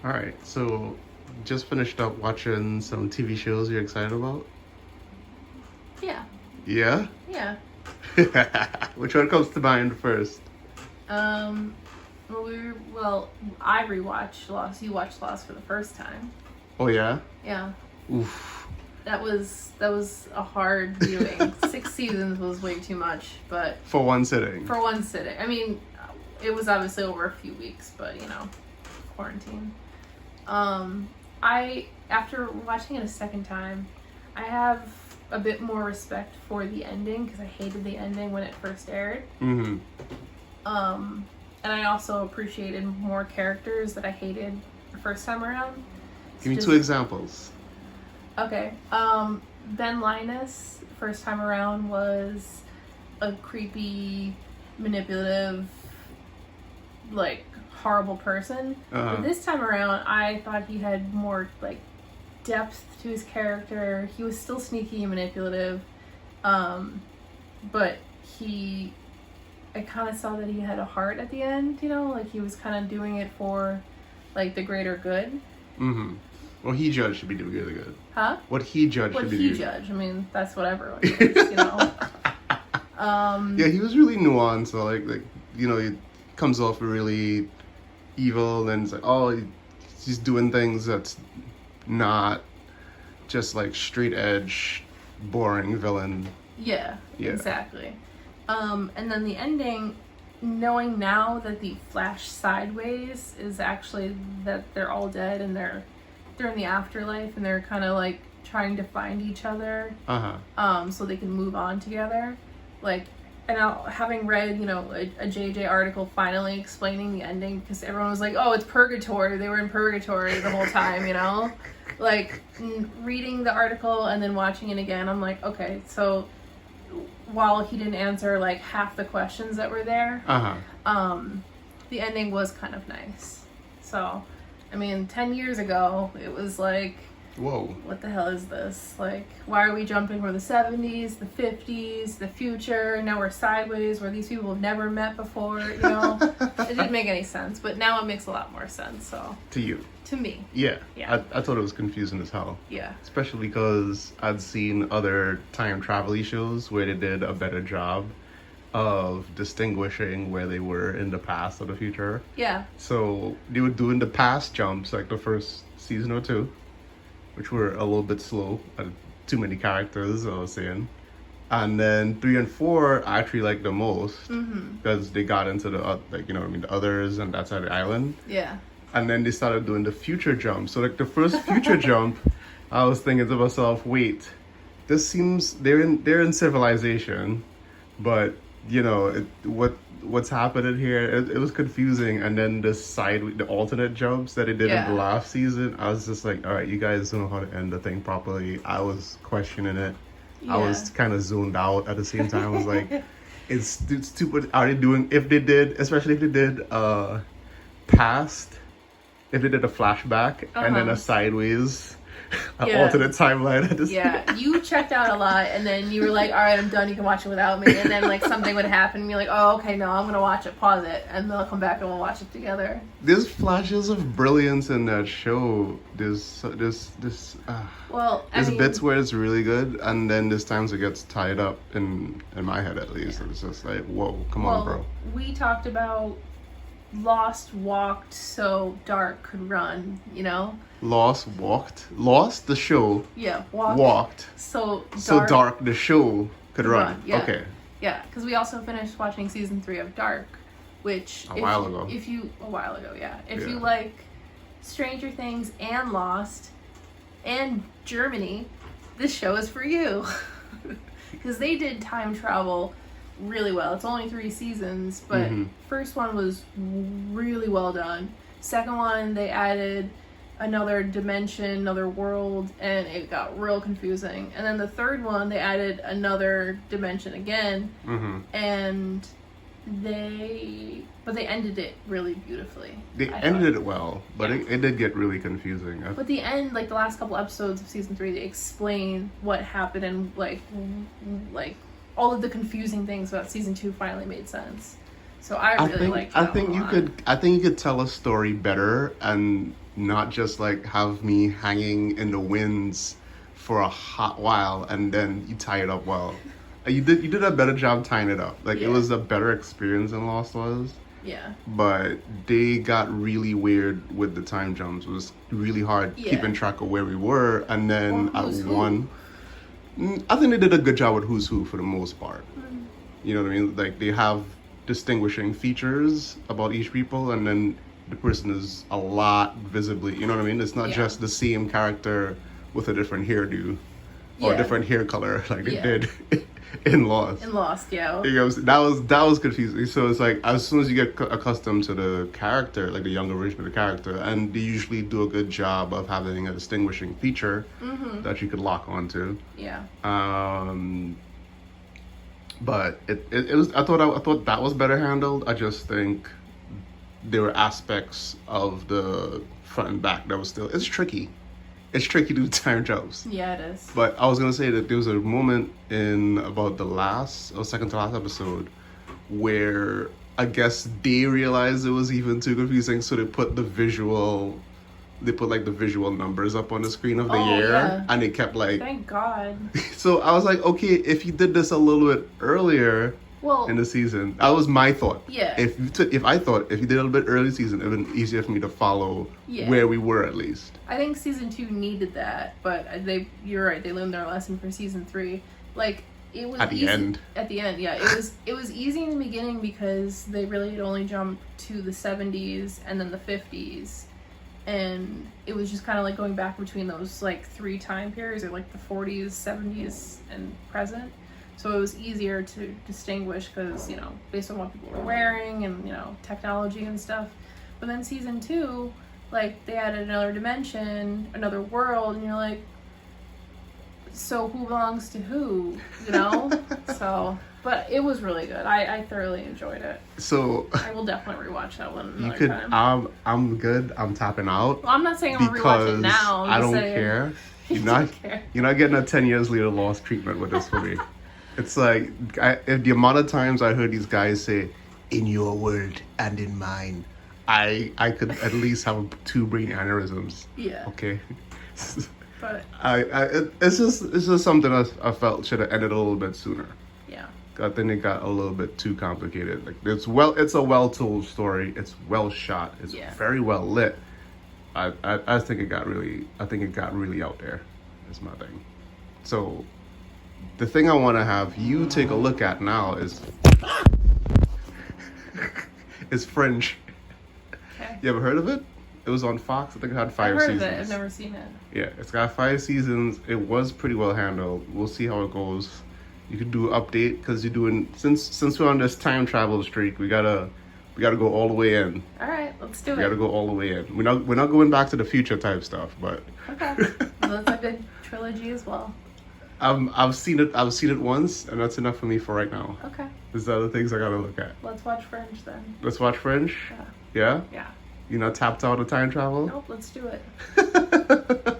All right, so just finished up watching some TV shows you're excited about? Yeah, Yeah? yeah. Which one comes to mind first? Um, well, I rewatched Lost. You watched Lost for the first time. Oh, yeah? Yeah, Oof. that was a hard viewing. 6 seasons was way too much, but For one sitting. for one sitting. I mean, it was obviously over a few weeks, but quarantine. I after watching it a second time, I have a bit more respect for the ending because I hated the ending when it first aired. Mm-hmm. And I also appreciated more characters that I hated the first time around. Give me Just- two examples. Okay. Ben Linus, first time around, was a creepy, manipulative, like, horrible person. But this time around, I thought he had more, like, depth to his character. He was still sneaky and manipulative. But I kind of saw that he had a heart at the end, like he was kind of doing it for, like, the greater good. Mm-hmm. Well, he judged to be doing really good. Huh? What he judged What to be he doing. judged. I mean, that's what everyone does. Yeah, he was really nuanced. So like he comes off really evil, and it's like, oh, he's doing things that's not just like straight edge, boring villain. Yeah, Yeah. exactly. And then the ending, knowing now that the flash sideways is actually that they're all dead and they're in the afterlife and they're kind of like trying to find each other, so they can move on together. Like, and now having read, a JJ article finally explaining the ending, because everyone was like, oh, it's purgatory. They were in purgatory the whole time, Like, reading the article and then watching it again, I'm like, okay, so while he didn't answer like half the questions that were there, the ending was kind of nice. So, I mean, 10 years ago, it was like, Whoa. what the hell is this? Like, why are we jumping from the 70s, the 50s, the future? Now we're sideways where these people have never met before, It didn't make any sense, but now it makes a lot more sense, so. To you. To me. Yeah. Yeah. I thought it was confusing as hell. Yeah. Especially because I'd seen other time travel shows where they did a better job of distinguishing where they were in the past or the future. Yeah. So they were doing the past jumps, like the first season or two, which were a little bit slow. Too many characters, I was saying. And then 3 and 4 I actually like the most because they got into the the others and that side of the island. Yeah. And then they started doing the future jump. So like the first future jump, I was thinking to myself, wait, this seems they're in civilization, but what's happening here? It was confusing. And then the alternate jumps that they did in the last season, I was just like, all right, you guys don't know how to end the thing properly. I was questioning it. Yeah. I was kind of zoned out at the same time. I was like, it's stupid. Are they doing, especially if they did past, if they did a flashback and then a sideways, alternate timeline. Yeah, you checked out a lot, and then you were like, all right, I'm done, you can watch it without me. And then, like, something would happen, and you're like, oh, okay, no, I'm going to watch it, pause it, and they'll come back and we'll watch it together. There's flashes of brilliance in that show. There's bits where it's really good, and then there's times it gets tied up, in my head at least. It's just like, whoa, come on, bro. We talked about Lost walked so Dark could run, Lost the show. Yeah, walked so Dark the show could run. Yeah. Okay. Yeah, because we also finished watching season 3 of Dark, which a while ago, yeah. If you like Stranger Things and Lost and Germany, this show is for you. Because they did time travel really well. It's only 3 seasons, but first one was really well done. Second one, they added another dimension, another world, and it got real confusing. And then the third one, they added another dimension again, and they ended it really beautifally. They ended it well, but it did get really confusing. But the end, like the last couple episodes of season 3, they explain what happened, and like all of the confusing things about season 2 finally made sense. So I really liked that. I think you could tell a story better and not just like have me hanging in the winds for a hot while and then you tie it up well. You did a better job tying it up. Like, Yeah. it was a better experience than Lost was. Yeah. But they got really weird with the time jumps. It was really hard Yeah. keeping track of where we were. And then Or at who's who. one, I think they did a good job with who's who for the most part. You know what I mean? Like, they have distinguishing features about each people, and then the person is a lot visibly, you know what I mean? It's not Yeah. just the same character with a different hairdo or Yeah. different hair color like they Yeah. did in Lost. And Lost, yeah. You know, that was confusing. So it's like, as soon as you get accustomed to the character, like the younger version of the character, and they usually do a good job of having a distinguishing feature that you could lock onto. Yeah. But it was, I thought that was better handled. I just think there were aspects of the front and back that was still, it's tricky. It's tricky to do time jumps. Yeah, it is. But I was gonna say that there was a moment in about the last or second to last episode where I guess they realized it was even too confusing, so they put the visual numbers up on the screen of the Oh, year, yeah. and they kept like. Thank God. So I was like, okay, if you did this a little bit earlier Well, in the season, that was my thought. yeah. If you did a little bit early season, it would have been easier for me to follow Yeah. where we were at least. I think season 2 needed that, but you're right, they learned their lesson for season 3. Like, it was At the easy, end. At the end, yeah. It was easy in the beginning because they really had only jumped to the 70s and then the 50s. And it was just kind of like going back between those like 3 time periods, or like the 40s, 70s, and present. So it was easier to distinguish because, you know, based on what people were wearing and, you know, technology and stuff. But then season 2, like, they added another dimension, another world, and you're like, so who belongs to who, you know? So, but it was really good. I thoroughly enjoyed it. So I will definitely rewatch that one you another could. time. I'm good. I'm tapping out. Well, I'm not saying I'm gonna rewatch it Because now. I'm I just don't saying, care. You You're not. don't care. You're not getting a 10 years later Lost treatment with this for me. It's like, if the amount of times I heard these guys say, "In your world and in mine," I could at least have 2 brain aneurysms. Yeah. Okay. But It's just something I felt should have ended a little bit sooner. yeah. I think it got a little bit too complicated. Like, it's a well told story. It's well shot. It's Yeah. very well lit. I think it got really out there. Is my thing. So the thing I want to have you take a look at now is Fringe. Okay. You ever heard of it? It was on Fox. I think it had 5 I've heard seasons. of it. I've never seen it. Yeah, it's got 5 seasons. It was pretty well handled. We'll see how it goes. You could do an update because you're doing since we're on this time travel streak. We gotta go all the way in. All right, let's do We gotta it. go all the way in. We're not going back to the future type stuff, but Okay. Well, that's a good trilogy as well. I've seen it once, and that's enough for me for right now. Okay. There's other things I gotta look at. Let's watch Fringe then. Let's watch Fringe. Yeah. Yeah. Yeah. You're not tapped out of time travel. Nope, let's do it.